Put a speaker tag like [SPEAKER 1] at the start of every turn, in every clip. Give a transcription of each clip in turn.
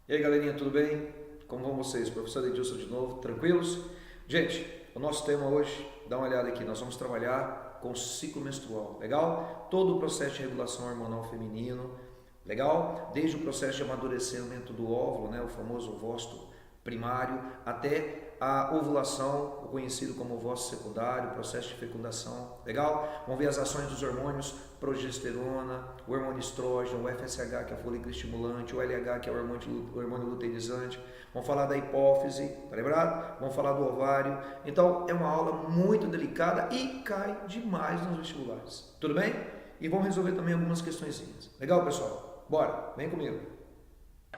[SPEAKER 1] E aí, galerinha, tudo bem? Como vão vocês? Professor Edilson de novo, tranquilos? Gente, o nosso tema hoje, dá uma olhada aqui, nós vamos trabalhar com o ciclo menstrual, legal? Todo o processo de regulação hormonal feminino, legal? Desde o processo de amadurecimento do óvulo, né, o famoso ovócito primário, até a ovulação, o conhecido como ovócito secundário, o processo de fecundação, legal? Vamos ver as ações dos hormônios, progesterona, o hormônio estrógeno, o FSH, que é o folículo estimulante, o LH, que é o hormônio luteinizante. Vamos falar da hipófise, tá lembrado? Vamos falar do ovário. Então, é uma aula muito delicada e cai demais nos vestibulares. Tudo bem? E vamos resolver também algumas questõezinhas. Legal, pessoal? Bora, vem comigo.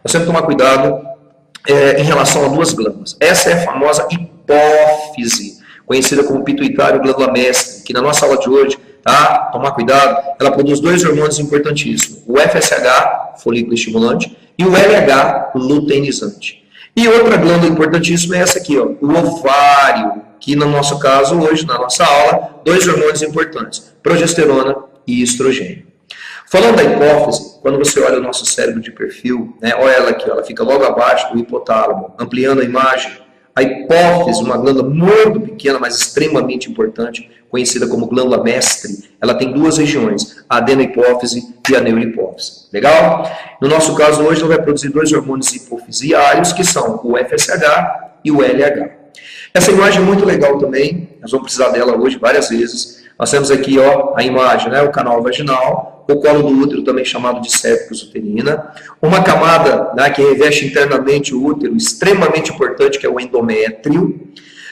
[SPEAKER 2] Nós temos que tomar cuidado em relação a duas glândulas. Essa é a famosa hipófise, conhecida como pituitário glândula mestre, que na nossa aula de hoje, tá? Tomar cuidado, ela produz dois hormônios importantíssimos, o FSH, folículo estimulante, e o LH, o luteinizante. E outra glândula importantíssima é essa aqui, ó, o ovário, que no nosso caso hoje, na nossa aula, dois hormônios importantes, progesterona e estrogênio. Falando da hipófise, quando você olha o nosso cérebro de perfil, né, olha ela aqui, ela fica logo abaixo do hipotálamo, ampliando a imagem. A hipófise, uma glândula muito pequena, mas extremamente importante, conhecida como glândula mestre, ela tem duas regiões, a adenohipófise e a neurohipófise. Legal? No nosso caso hoje, ela vai produzir dois hormônios hipofisiários, que são o FSH e o LH. Essa imagem é muito legal também, nós vamos precisar dela hoje várias vezes. Nós temos aqui, ó, a imagem, né, o canal vaginal, o colo do útero, também chamado de cervix uterina, uma camada, né, que reveste internamente o útero, extremamente importante, que é o endométrio.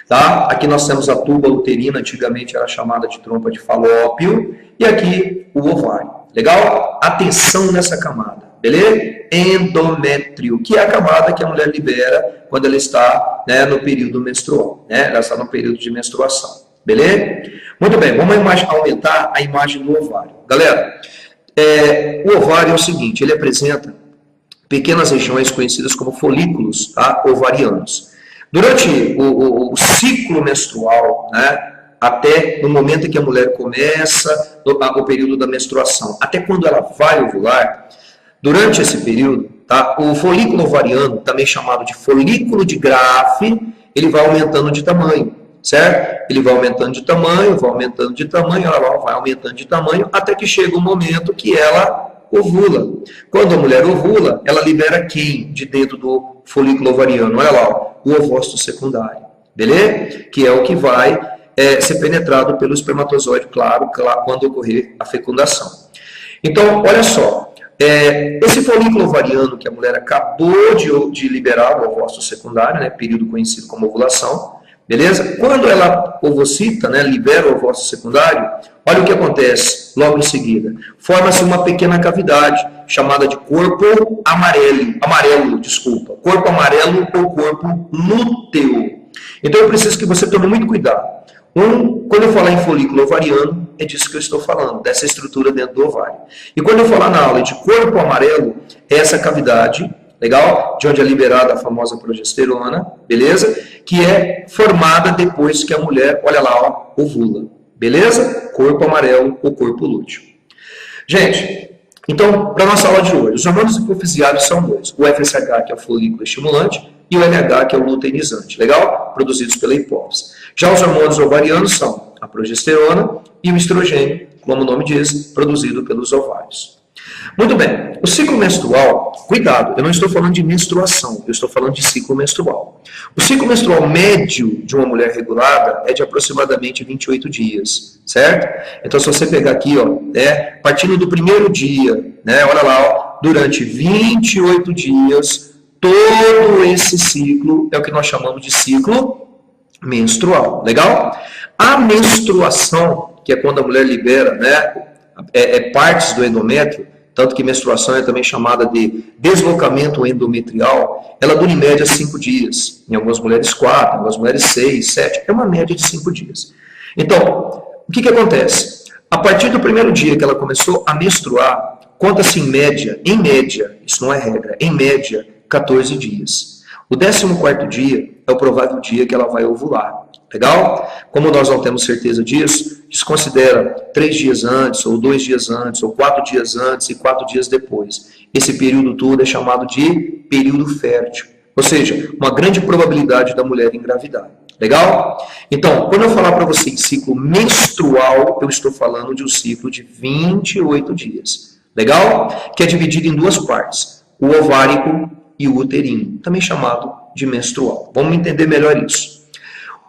[SPEAKER 2] Tá? Aqui nós temos a tuba uterina, antigamente era chamada de trompa de falópio, e aqui o ovário. Legal? Atenção nessa camada, beleza? Endométrio, que é a camada que a mulher libera quando ela está, né, no período menstrual, né? Ela está no período de menstruação. Beleza? Muito bem, vamos aumentar a imagem do ovário. Galera, o ovário é o seguinte, ele apresenta pequenas regiões conhecidas como folículos, tá, ovarianos. Durante o ciclo menstrual, né, até no momento em que a mulher começa o período da menstruação, até quando ela vai ovular, durante esse período, tá, o folículo ovariano, também chamado de folículo de Graafi, ele vai aumentando de tamanho. Certo? Ele vai aumentando de tamanho, ela vai aumentando de tamanho, até que chega um momento que ela ovula. Quando a mulher ovula, ela libera quem de dentro do folículo ovariano? Olha lá, o ovócito secundário, beleza? Que é o que vai ser penetrado pelo espermatozoide, claro, quando ocorrer a fecundação. Então, olha só, esse folículo ovariano que a mulher acabou de liberar, o ovócito secundário, né, período conhecido como ovulação, beleza? Quando ela ovocita, né, libera o ovócito secundário, olha o que acontece logo em seguida. Forma-se uma pequena cavidade chamada de corpo corpo amarelo ou corpo lúteo. Então eu preciso que você tome muito cuidado. Quando eu falar em folículo ovariano, é disso que eu estou falando, dessa estrutura dentro do ovário. E quando eu falar na aula de corpo amarelo, é essa cavidade, legal? De onde é liberada a famosa progesterona, beleza? Que é formada depois que a mulher, olha lá, ó, ovula, beleza? Corpo amarelo ou corpo lúteo. Gente, então, para a nossa aula de hoje, os hormônios hipofisiários são dois, o FSH, que é o folículo estimulante, e o LH, que é o luteinizante, legal? Produzidos pela hipófise. Já os hormônios ovarianos são a progesterona e o estrogênio, como o nome diz, produzido pelos ovários. Muito bem, o ciclo menstrual, cuidado, eu não estou falando de menstruação, eu estou falando de ciclo menstrual. O ciclo menstrual médio de uma mulher regulada é de aproximadamente 28 dias, certo? Então, se você pegar aqui, ó, partindo do primeiro dia, né, olha lá, ó, durante 28 dias, todo esse ciclo é o que nós chamamos de ciclo menstrual, legal? A menstruação, que é quando a mulher libera, né, partes do endométrio, tanto que menstruação é também chamada de deslocamento endometrial, ela dura em média 5 dias. Em algumas mulheres 4, em algumas mulheres 6, 7. É uma média de 5 dias. Então, o que acontece? A partir do primeiro dia que ela começou a menstruar, conta-se em média, isso não é regra, em média, 14 dias. O 14º dia é o provável dia que ela vai ovular. Legal? Como nós não temos certeza disso, desconsidera 3 dias antes, ou 2 dias antes, ou 4 dias antes e 4 dias depois. Esse período todo é chamado de período fértil. Ou seja, uma grande probabilidade da mulher engravidar. Legal? Então, quando eu falar para você em ciclo menstrual, eu estou falando de um ciclo de 28 dias. Legal? Que é dividido em 2 partes. O ovárico e o uterino, também chamado de menstrual. Vamos entender melhor isso.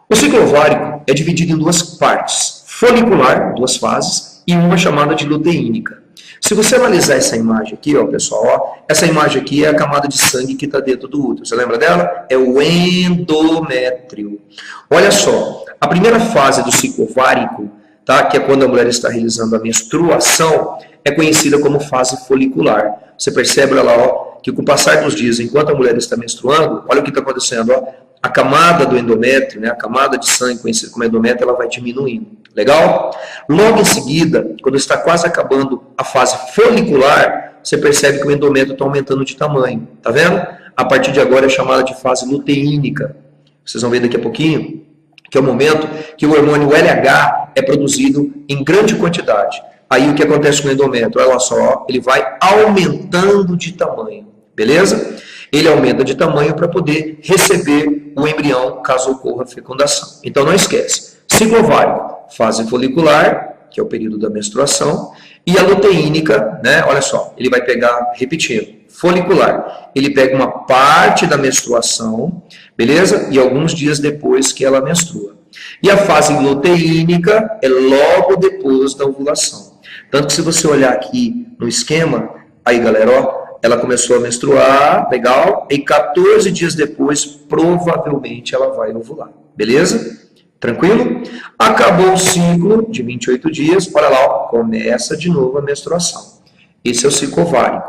[SPEAKER 2] O ciclo ovárico é dividido em 2 partes. Folicular, 2 fases, e uma chamada de luteínica. Se você analisar essa imagem aqui, ó, pessoal, ó, essa imagem aqui é a camada de sangue que está dentro do útero. Você lembra dela? É o endométrio. Olha só, a primeira fase do ciclo ovárico, tá, que é quando a mulher está realizando a menstruação, é conhecida como fase folicular. Você percebe, olha lá, ó, que com o passar dos dias, enquanto a mulher está menstruando, olha o que está acontecendo, ó, a camada do endométrio, né, a camada de sangue conhecida como endométrio, ela vai diminuindo. Legal? Logo em seguida, quando está quase acabando a fase folicular, você percebe que o endométrio está aumentando de tamanho. Tá vendo? A partir de agora é chamada de fase luteínica. Vocês vão ver daqui a pouquinho, que é o momento que o hormônio LH é produzido em grande quantidade. Aí o que acontece com o endométrio? Olha só, ele vai aumentando de tamanho. Beleza? Ele aumenta de tamanho para poder receber o embrião, caso ocorra a fecundação. Então não esquece. Ciclo ovárico, fase folicular, que é o período da menstruação, e a luteínica, né? Olha só, ele vai pegar, repetindo, folicular, ele pega uma parte da menstruação, beleza? E alguns dias depois que ela menstrua. E a fase luteínica é logo depois da ovulação. Tanto que se você olhar aqui no esquema, aí galera, ó, ela começou a menstruar, legal, e 14 dias depois, provavelmente, ela vai ovular. Beleza? Tranquilo? Acabou o ciclo de 28 dias, olha lá, ó, começa de novo a menstruação. Esse é o ciclo ovárico.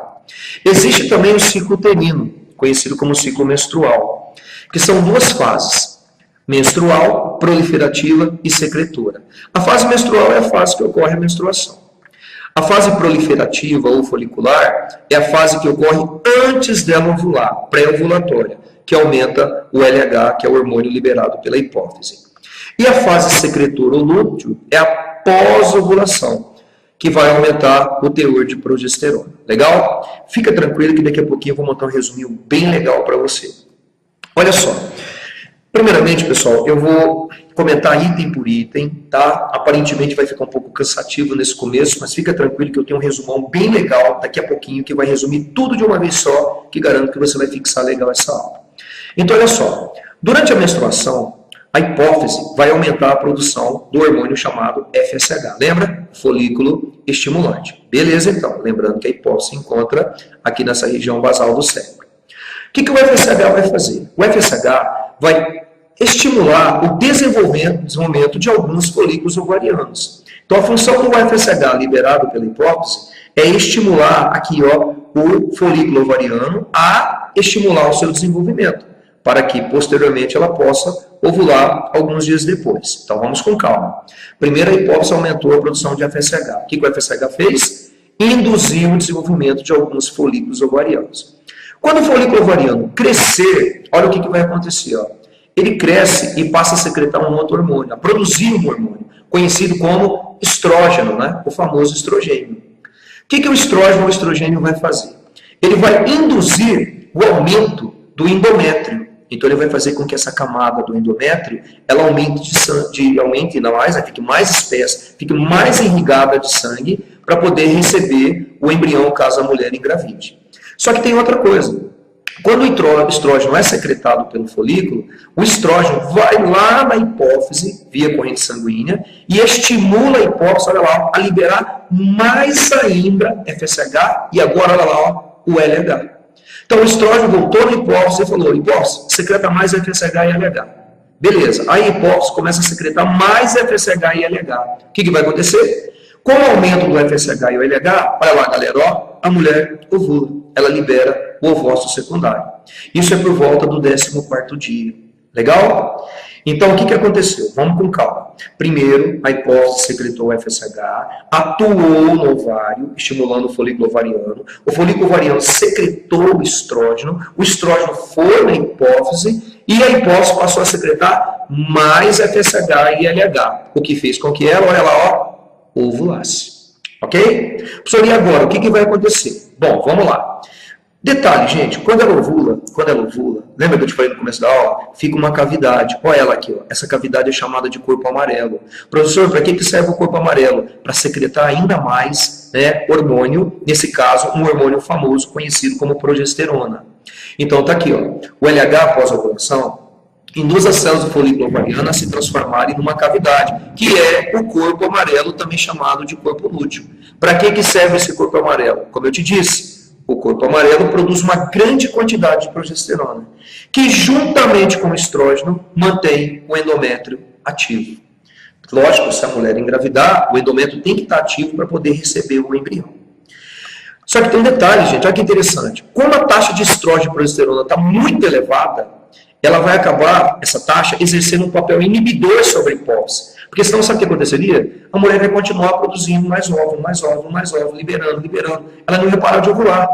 [SPEAKER 2] Existe também o ciclo uterino, conhecido como ciclo menstrual, que são 2 fases, menstrual, proliferativa e secretora. A fase menstrual é a fase que ocorre a menstruação. A fase proliferativa ou folicular é a fase que ocorre antes dela ovular, pré-ovulatória, que aumenta o LH, que é o hormônio liberado pela hipófise. E a fase secretora ou lúteo é a pós-ovulação, que vai aumentar o teor de progesterona. Legal? Fica tranquilo que daqui a pouquinho eu vou montar um resuminho bem legal para você. Olha só. Primeiramente, pessoal, eu vou comentar item por item, tá? Aparentemente vai ficar um pouco cansativo nesse começo, mas fica tranquilo que eu tenho um resumão bem legal daqui a pouquinho, que vai resumir tudo de uma vez só, que garanto que você vai fixar legal essa aula. Então, olha só. Durante a menstruação, a hipófise vai aumentar a produção do hormônio chamado FSH. Lembra? Folículo estimulante. Beleza, então. Lembrando que a hipófise se encontra aqui nessa região basal do cérebro. O que o FSH vai fazer? O FSH vai estimular o desenvolvimento de alguns folículos ovarianos. Então, a função do FSH liberado pela hipófise é estimular aqui, ó, o folículo ovariano a estimular o seu desenvolvimento, para que, posteriormente, ela possa ovular alguns dias depois. Então, vamos com calma. Primeiro, a hipófise aumentou a produção de FSH. O que o FSH fez? Induziu o desenvolvimento de alguns folículos ovarianos. Quando o folículo ovariano crescer, olha o que vai acontecer, ó. Ele cresce e passa a secretar um outro hormônio, a produzir um hormônio, conhecido como estrógeno, né? O famoso estrogênio. O que o estrógeno ou estrogênio vai fazer? Ele vai induzir o aumento do endométrio. Então, ele vai fazer com que essa camada do endométrio, ela aumente ainda mais, né? Fique mais espessa, fique mais irrigada de sangue, para poder receber o embrião, caso a mulher engravide. Só que tem outra coisa. Quando o estrógeno é secretado pelo folículo, o estrógeno vai lá na hipófise, via corrente sanguínea, e estimula a hipófise, olha lá, a liberar mais ainda FSH e agora, olha lá, ó, o LH. Então, o estrógeno voltou na hipófise e falou, hipófise, secreta mais FSH e LH. Beleza, aí a hipófise começa a secretar mais FSH e LH. O que vai acontecer? Com o aumento do FSH e o LH, olha lá, galera, ó, a mulher ovula, ela libera o ovócito secundário. Isso é por volta do 14º dia. Legal? Então, o que aconteceu? Vamos com calma. Primeiro, a hipófise secretou o FSH, atuou no ovário, estimulando o folículo ovariano. O folículo ovariano secretou o estrógeno foi na hipófise e a hipófise passou a secretar mais FSH e LH, o que fez com que ela, olha lá, ó, ovulasse. Ok? Professor, e agora? O que vai acontecer? Bom, vamos lá. Detalhe, gente, quando ela ovula, lembra que eu te falei no começo da aula? Fica uma cavidade. Olha ela aqui, ó. Essa cavidade é chamada de corpo amarelo. Professor, para que serve o corpo amarelo? Para secretar ainda mais, né, hormônio, nesse caso, um hormônio famoso conhecido como progesterona. Então tá aqui, ó. O LH após a ovulação induz as células do folículo ovariano a se transformarem numa cavidade, que é o corpo amarelo, também chamado de corpo lúteo. Para que serve esse corpo amarelo? Como eu te disse, o corpo amarelo produz uma grande quantidade de progesterona, que juntamente com o estrógeno mantém o endométrio ativo. Lógico, se a mulher engravidar, o endométrio tem que estar ativo para poder receber o embrião. Só que tem um detalhe, gente, olha que interessante. Como a taxa de estrógeno e progesterona está muito elevada, ela vai acabar, essa taxa, exercendo um papel inibidor sobre a hipófise. Porque senão, sabe o que aconteceria? A mulher vai continuar produzindo mais óvulo, liberando. Ela não ia parar de ovular.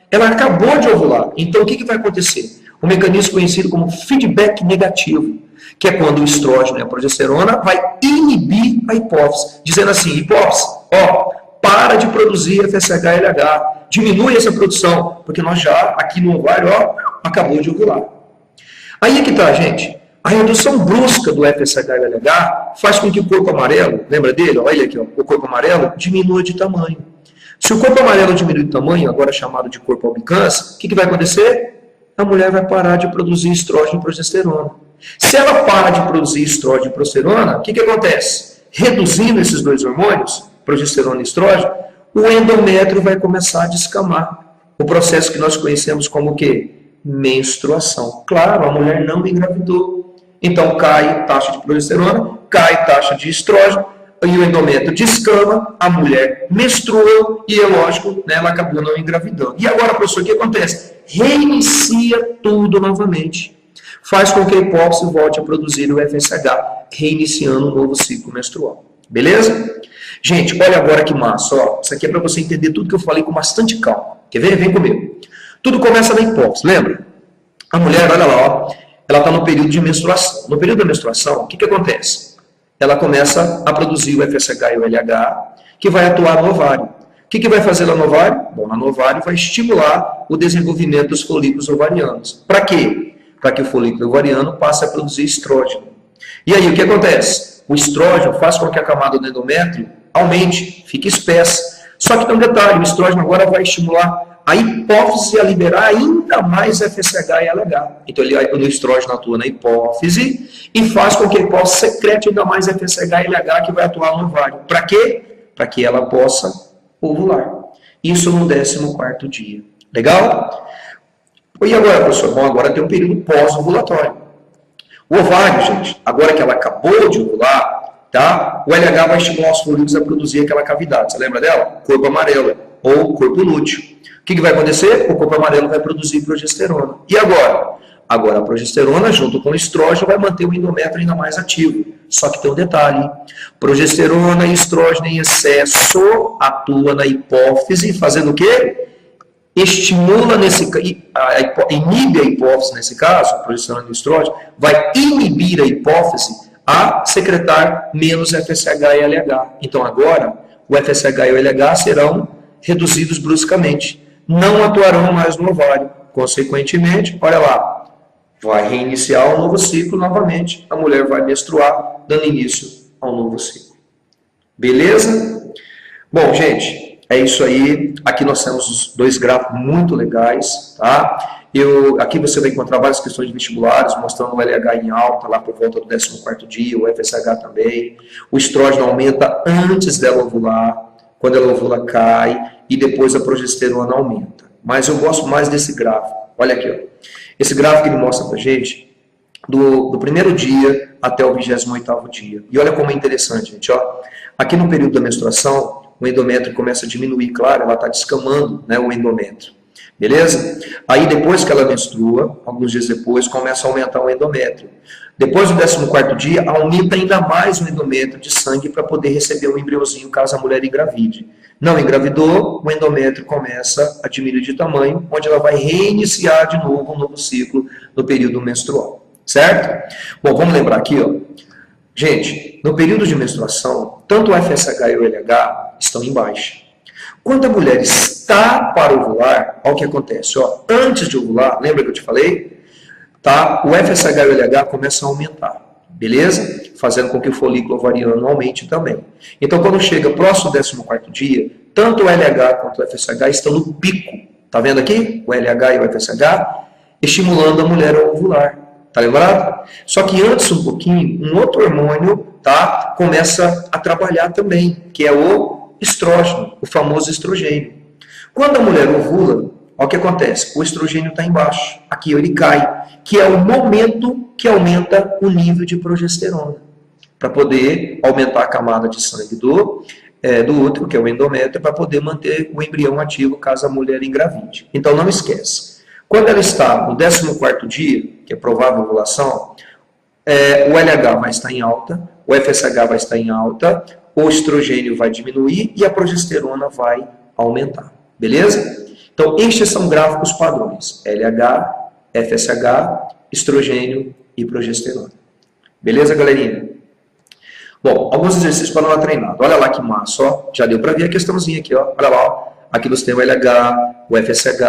[SPEAKER 2] Ela acabou de ovular. Então, o que vai acontecer? Um mecanismo conhecido como feedback negativo, que é quando o estrógeno e a progesterona vai inibir a hipófise, dizendo assim, hipófise, ó, para de produzir FSH e LH, diminui essa produção, porque nós já, aqui no ovário, ó, acabou de ovular. Aí é que tá, gente. A redução brusca do FSH e LH faz com que o corpo amarelo, lembra dele? Olha ele aqui, ó, o corpo amarelo diminua de tamanho. Se o corpo amarelo diminui de tamanho, agora chamado de corpo albicans, o que vai acontecer? A mulher vai parar de produzir estrógeno e progesterona. Se ela para de produzir estrógeno e progesterona, o que acontece? Reduzindo esses dois hormônios, progesterona e estrógeno, o endométrio vai começar a descamar. O processo que nós conhecemos como o quê? Menstruação. Claro, a mulher não engravidou. Então cai taxa de progesterona, cai taxa de estrógeno, e o endométrio descama, a mulher menstrua, e é lógico, né, ela acabou não engravidando. E agora, professor, o que acontece? Reinicia tudo novamente. Faz com que a hipófise volte a produzir o FSH, reiniciando um novo ciclo menstrual. Beleza? Gente, olha agora que massa. Ó. Isso aqui é para você entender tudo que eu falei com bastante calma. Quer ver? Vem comigo. Tudo começa na hipófise, lembra? A mulher, olha lá, ó, ela está no período de menstruação. No período da menstruação, o que acontece? Ela começa a produzir o FSH e o LH, que vai atuar no ovário. O que vai fazer lá no ovário? Bom, lá no ovário vai estimular o desenvolvimento dos folículos ovarianos. Para quê? Para que o folículo ovariano passe a produzir estrógeno. E aí, o que acontece? O estrógeno faz com que a camada do endométrio aumente, fique espessa. Só que tem um detalhe, o estrógeno agora vai estimular a hipófise a liberar ainda mais FSH e LH. Então, o estrógeno atua na hipófise e faz com que a hipófise secrete ainda mais FSH e LH que vai atuar no ovário. Para quê? Para que ela possa ovular. Isso no 14º dia. Legal? E agora, professor? Bom, agora tem um período pós-ovulatório. O ovário, gente, agora que ela acabou de ovular, tá? O LH vai estimular os folículos a produzir aquela cavidade. Você lembra dela? Corpo amarelo ou corpo lúteo. O que vai acontecer? O corpo amarelo vai produzir progesterona. E agora? Agora a progesterona, junto com o estrógeno, vai manter o endométrio ainda mais ativo. Só que tem um detalhe. Progesterona e estrógeno em excesso atua na hipófise, fazendo o quê? Estimula, inibe a hipófise nesse caso, a progesterona e o estrógeno, vai inibir a hipófise a secretar menos FSH e LH. Então agora, o FSH e o LH serão reduzidos bruscamente. Não atuarão mais no ovário. Consequentemente, olha lá, vai reiniciar um novo ciclo novamente. A mulher vai menstruar, dando início ao novo ciclo. Beleza? Bom, gente, é isso aí. Aqui nós temos os dois gráficos muito legais, tá? Aqui você vai encontrar várias questões de vestibulares, mostrando o LH em alta, lá por volta do 14º dia, o FSH também. O estrógeno aumenta antes dela ovular. Quando ela ovula, cai, e depois a progesterona aumenta. Mas eu gosto mais desse gráfico. Olha aqui, ó. Esse gráfico ele mostra pra gente do primeiro dia até o 28º dia. E olha como é interessante, gente. Ó. Aqui no período da menstruação, o endométrio começa a diminuir, claro, ela está descamando, né, o endométrio. Beleza? Aí depois que ela menstrua, alguns dias depois, começa a aumentar o endométrio. Depois do 14º dia, aumenta ainda mais o endométrio de sangue para poder receber um embriãozinho caso a mulher engravide. Não engravidou, o endométrio começa a diminuir de tamanho, onde ela vai reiniciar de novo um novo ciclo no período menstrual. certo? Bom, vamos lembrar aqui, ó. Gente, no período de menstruação, tanto o FSH e o LH estão em baixa. Quando a mulher está para ovular, olha o que acontece, ó. Antes de ovular, lembra que eu te falei? Tá? O FSH e o LH começam a aumentar. Beleza? Fazendo com que o folículo ovariano aumente também. Então, quando chega próximo do 14º dia, tanto o LH quanto o FSH estão no pico. Tá vendo aqui? O LH e o FSH estimulando a mulher a ovular. Tá lembrado? Só que antes um pouquinho, um outro hormônio, tá, começa a trabalhar também, que é o estrógeno, o famoso estrogênio. Quando a mulher ovula, olha o que acontece. O estrogênio está embaixo. Aqui ele cai, que é o momento que aumenta o nível de progesterona, para poder aumentar a camada de sangue do útero, que é o endométrio, para poder manter o embrião ativo caso a mulher engravide. Então não esquece. Quando ela está no 14º dia, que é provável ovulação, o LH vai estar em alta, o FSH vai estar em alta, o estrogênio vai diminuir e a progesterona vai aumentar. Beleza? Então, estes são gráficos padrões. LH, FSH, estrogênio e progesterona. Beleza, galerinha? Bom, alguns exercícios para dar uma treinada. Olha lá que massa, ó. Já deu para ver a questãozinha aqui, ó. Olha lá, ó. Aqui você tem o LH, o FSH,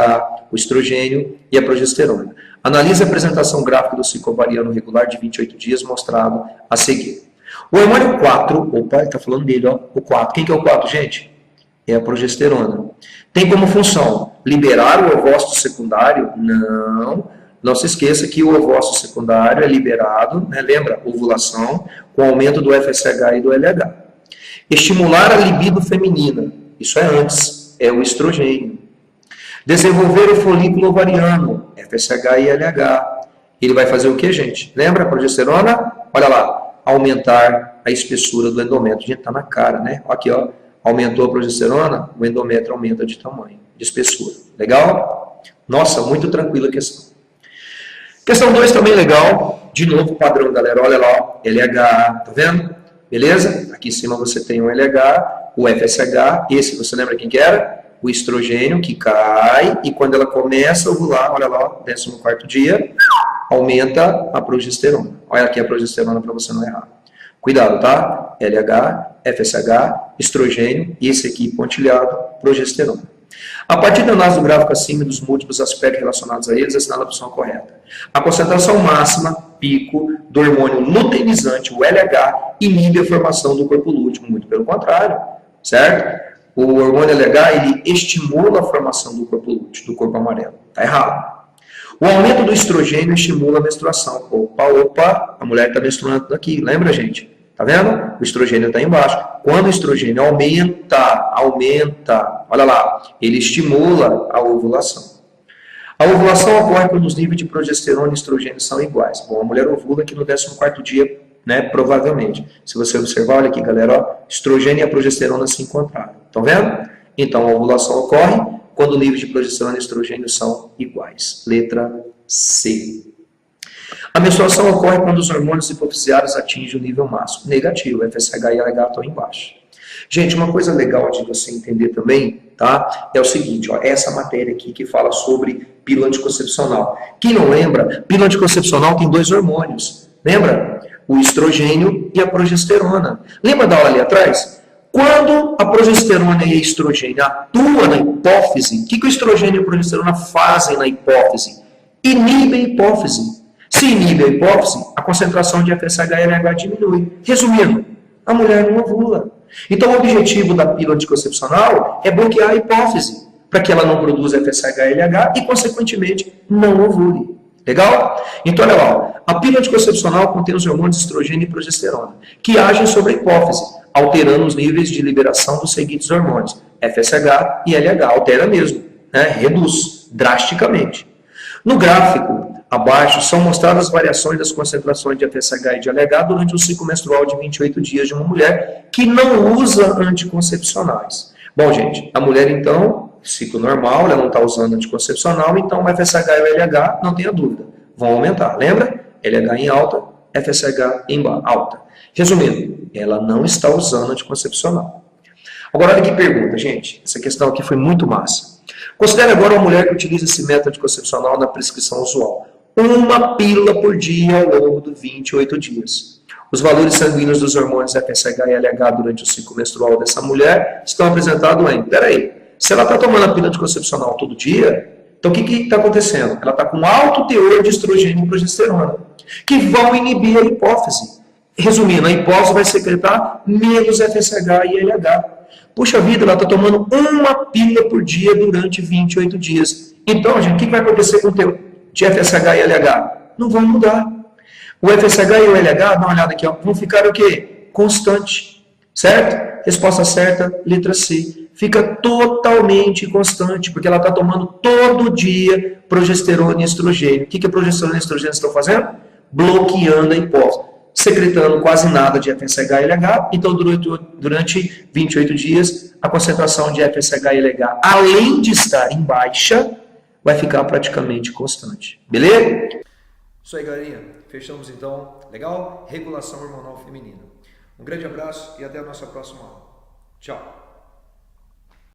[SPEAKER 2] o estrogênio e a progesterona. Analise a apresentação gráfica do ciclo ovariano regular de 28 dias mostrado a seguir. O hormônio 4, opa, ele está falando dele, ó, o 4. Quem que é o 4, gente? É a progesterona. Tem como função liberar o ovócito secundário? Não. Não se esqueça que o ovócito secundário é liberado, né, lembra, ovulação, com aumento do FSH e do LH. Estimular a libido feminina. Isso é antes. É o estrogênio. Desenvolver o folículo ovariano, FSH e LH. Ele vai fazer o que, gente? Lembra a progesterona? Olha lá, aumentar a espessura do endométrio. A gente tá na cara, né? Aqui, ó, aumentou a progesterona, o endométrio aumenta de tamanho, de espessura. Legal? Nossa, muito tranquila a questão. Questão 2 também legal. De novo, padrão, galera. Olha lá, ó, LH, tá vendo? Beleza? Aqui em cima você tem o LH, o FSH, esse você lembra quem que era? O estrogênio que cai e quando ela começa a ovular, olha lá, 14º dia, aumenta a progesterona. Olha aqui a progesterona para você não errar. Cuidado, tá? LH, FSH, estrogênio e esse aqui pontilhado, progesterona. A partir da análise do gráfico acima e dos múltiplos aspectos relacionados a eles, assinala a opção correta. A concentração máxima, pico, do hormônio luteinizante, o LH, inibe a formação do corpo lúteo, muito pelo contrário, certo? O hormônio LH, ele estimula a formação do corpo lúteo, do corpo amarelo. Tá errado. O aumento do estrogênio estimula a menstruação. Opa, a mulher está menstruando aqui, lembra, gente? Tá vendo? O estrogênio está embaixo. Quando o estrogênio aumenta, olha lá, ele estimula a ovulação. A ovulação ocorre quando os níveis de progesterona e estrogênio são iguais. Bom, a mulher ovula aqui no 14º dia, né, provavelmente. Se você observar, olha aqui, galera, ó, estrogênio e a progesterona se encontraram. Estão vendo? Então, a ovulação ocorre quando os níveis de progesterona e estrogênio são iguais. Letra C. A menstruação ocorre quando os hormônios hipofisiários atingem o nível máximo. Negativo, FSH e LH estão embaixo. Gente, uma coisa legal de você entender também, tá? É o seguinte, ó, essa matéria aqui que fala sobre pílula anticoncepcional. Quem não lembra, pílula anticoncepcional tem 2 hormônios. Lembra? O estrogênio e a progesterona. Lembra da aula ali atrás? Quando a progesterona e a estrogênio atuam na hipófise, o que o estrogênio e a progesterona fazem na hipófise? Inibem a hipófise. Se inibe a hipófise, a concentração de FSH e LH diminui. Resumindo, a mulher não ovula. Então, o objetivo da pílula anticoncepcional é bloquear a hipófise, para que ela não produza FSH e LH e, consequentemente, não ovule. Legal? Então, olha lá, a pílula anticoncepcional contém os hormônios estrogênio e progesterona, que agem sobre a hipófise, alterando os níveis de liberação dos seguintes hormônios, FSH e LH, altera mesmo, né? Reduz drasticamente. No gráfico abaixo são mostradas as variações das concentrações de FSH e de LH durante o ciclo menstrual de 28 dias de uma mulher que não usa anticoncepcionais. Bom, gente, a mulher então, ciclo normal, ela não está usando anticoncepcional, então o FSH e o LH, não tenha dúvida, vão aumentar. Lembra? LH em alta, FSH em alta. Resumindo, ela não está usando anticoncepcional. Agora, olha que pergunta, gente. Essa questão aqui foi muito massa. Considere agora uma mulher que utiliza esse método anticoncepcional na prescrição usual. uma pílula por dia ao longo dos 28 dias. Os valores sanguíneos dos hormônios FSH e LH durante o ciclo menstrual dessa mulher estão apresentados em, peraí, se ela está tomando a pílula anticoncepcional todo dia, então o que está acontecendo? Ela está com alto teor de estrogênio e progesterona, que vão inibir a hipófise. Resumindo, a hipófise vai secretar menos FSH e LH. Puxa vida, ela está tomando uma pílula por dia durante 28 dias. Então, gente, o que vai acontecer com o teu de FSH e LH? Não vão mudar. O FSH e o LH, dá uma olhada aqui, ó, vão ficar o quê? Constante. Certo? Resposta certa, letra C. Fica totalmente constante, porque ela está tomando todo dia progesterona e estrogênio. O que a progesterona e estrogênio estão fazendo? Bloqueando a hipófise, secretando quase nada de FSH e LH. Então, durante 28 dias, a concentração de FSH e LH, além de estar em baixa, vai ficar praticamente constante. Beleza?
[SPEAKER 1] Isso aí, galerinha. Fechamos então. Legal? Regulação hormonal feminina. Um grande abraço e até a nossa próxima aula. Tchau.